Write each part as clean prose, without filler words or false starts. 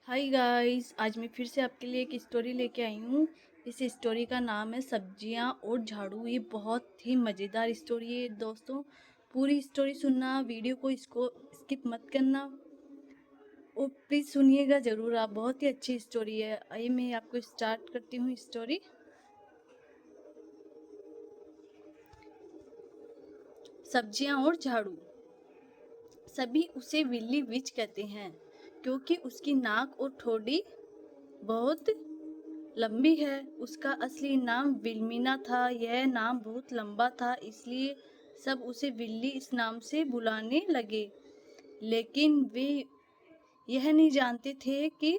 Hi guys, आज मैं फिर से आपके लिए एक स्टोरी लेके आई हूँ। इस स्टोरी का नाम है सब्जियाँ और झाड़ू। ये बहुत ही मज़ेदार स्टोरी है दोस्तों। पूरी स्टोरी सुनना, वीडियो को इसको स्किप मत करना और प्लीज़ सुनिएगा ज़रूर आप। बहुत ही अच्छी स्टोरी है। आइए मैं आपको स्टार्ट करती हूँ स्टोरी। सब्जियाँ और झाड़ू। सभी उसे विल्ली विच कहते हैं क्योंकि उसकी नाक और ठोड़ी बहुत लंबी है। उसका असली नाम विल्मीना था। यह नाम बहुत लंबा था, इसलिए सब उसे विल्ली इस नाम से बुलाने लगे। लेकिन वे यह नहीं जानते थे कि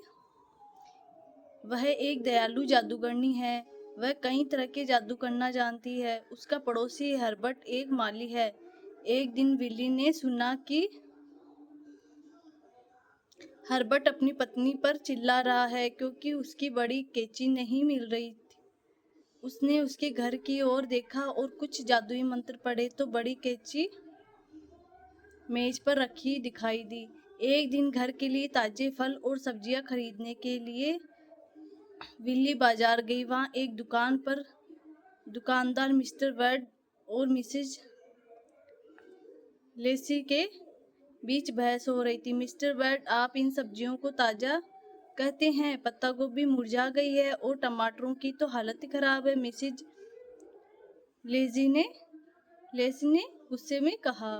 वह एक दयालु जादूगरनी है। वह कई तरह के जादू करना जानती है। उसका पड़ोसी हर्बर्ट एक माली है। एक दिन विल्ली ने सुना कि हर्बर्ट अपनी पत्नी पर चिल्ला रहा है क्योंकि उसकी बड़ी कैंची नहीं मिल रही थी। उसने उसके घर की ओर देखा और कुछ जादुई मंत्र पढ़े तो बड़ी कैंची मेज पर रखी दिखाई दी। एक दिन घर के लिए ताजे फल और सब्जियां खरीदने के लिए विल्ली बाजार गई। वहां एक दुकान पर दुकानदार मिस्टर बर्ड और मिसेज लेसी के बीच बहस हो रही थी। मिस्टर बर्ड, आप इन सब्जियों को ताजा कहते हैं? पत्ता गोभी मुरझा गई है और टमाटरों की तो हालत ही खराब है। मिसेज लेसी ने गुस्से में कहा।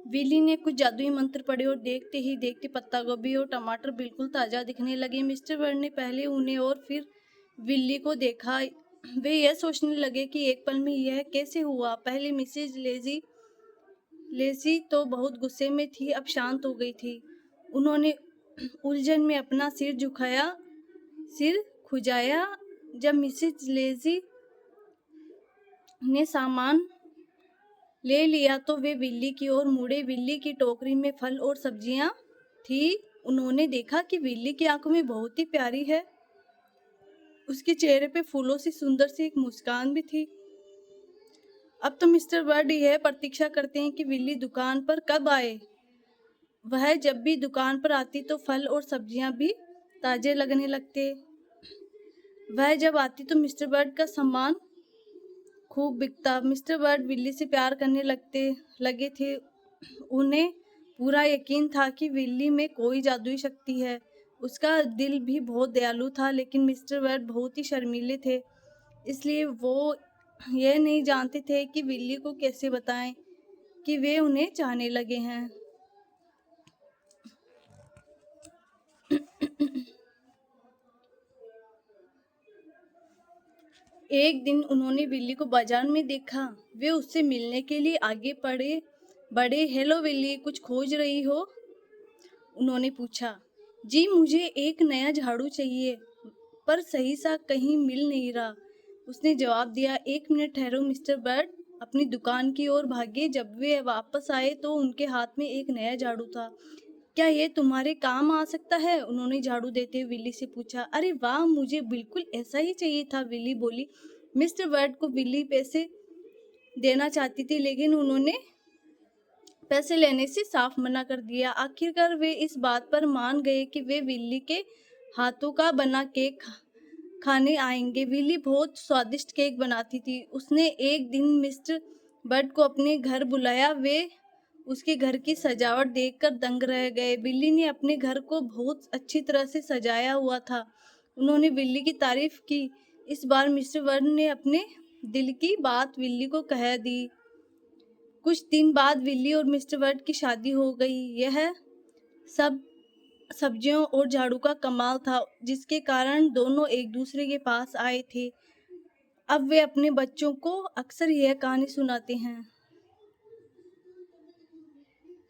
विली ने कुछ जादुई मंत्र पढ़े और देखते ही देखते पत्ता गोभी और टमाटर बिल्कुल ताजा दिखने लगे। मिस्टर बर्ड ने पहले उन्हें और फिर विल्ली को देखा। वे यह सोचने लगे कि एक पल में यह कैसे हुआ। पहले मिसेज लेसी तो बहुत गुस्से में थी, अब शांत हो गई थी। उन्होंने उलझन में अपना सिर खुजाया। जब मिसेज लेजी ने सामान ले लिया तो वे विल्ली की ओर मुड़े। विल्ली की टोकरी में फल और सब्जियां थी। उन्होंने देखा कि विल्ली की आंखों में बहुत ही प्यारी है। उसके चेहरे पे फूलों से सुंदर सी एक मुस्कान भी थी। अब तो मिस्टर बर्ड यह प्रतीक्षा करते हैं कि विल्ली दुकान पर कब आए। वह जब भी दुकान पर आती तो फल और सब्जियां भी ताजे लगने लगते। वह जब आती तो मिस्टर बर्ड का सामान खूब बिकता। मिस्टर बर्ड विल्ली से प्यार करने लगे थे। उन्हें पूरा यकीन था कि विल्ली में कोई जादुई शक्ति है। उसका दिल भी बहुत दयालु था, लेकिन मिस्टर बर्ड बहुत ही शर्मीले थे, इसलिए वो यह नहीं जानते थे कि विल्ली को कैसे बताएं कि वे उन्हें चाहने लगे हैं। एक दिन उन्होंने विल्ली को बाजार में देखा। वे उससे मिलने के लिए आगे बढ़े। हेलो विल्ली, कुछ खोज रही हो? उन्होंने पूछा। जी, मुझे एक नया झाड़ू चाहिए, पर सही सा कहीं मिल नहीं रहा, उसने जवाब दिया। एक मिनट ठहरो। मिस्टर बर्ड अपनी दुकान की ओर भागे। जब वे वापस आए तो उनके हाथ में एक नया झाड़ू था। क्या ये तुम्हारे काम आ सकता है? उन्होंने झाड़ू देते हुए विल्ली से पूछा। अरे वाह, मुझे बिल्कुल ऐसा ही चाहिए था, विल्ली बोली। मिस्टर बर्ड को विल्ली पैसे देना चाहती थी, लेकिन उन्होंने पैसे लेने से साफ मना कर दिया। आखिरकार वे इस बात पर मान गए कि वे विल्ली के हाथों का बना केक खाने आएंगे। विल्ली बहुत स्वादिष्ट केक बनाती थी। उसने एक दिन मिस्टर बर्ड को अपने घर बुलाया। वे उसके घर की सजावट देखकर दंग रह गए। विल्ली ने अपने घर को बहुत अच्छी तरह से सजाया हुआ था। उन्होंने विल्ली की तारीफ की। इस बार मिस्टर बर्ड ने अपने दिल की बात विल्ली को कह दी। कुछ दिन बाद विल्ली और मिस्टर बर्ड की शादी हो गई। यह सब सब्जियों और झाड़ू का कमाल था, जिसके कारण दोनों एक दूसरे के पास आए थे। अब वे अपने बच्चों को अक्सर यह कहानी सुनाते हैं।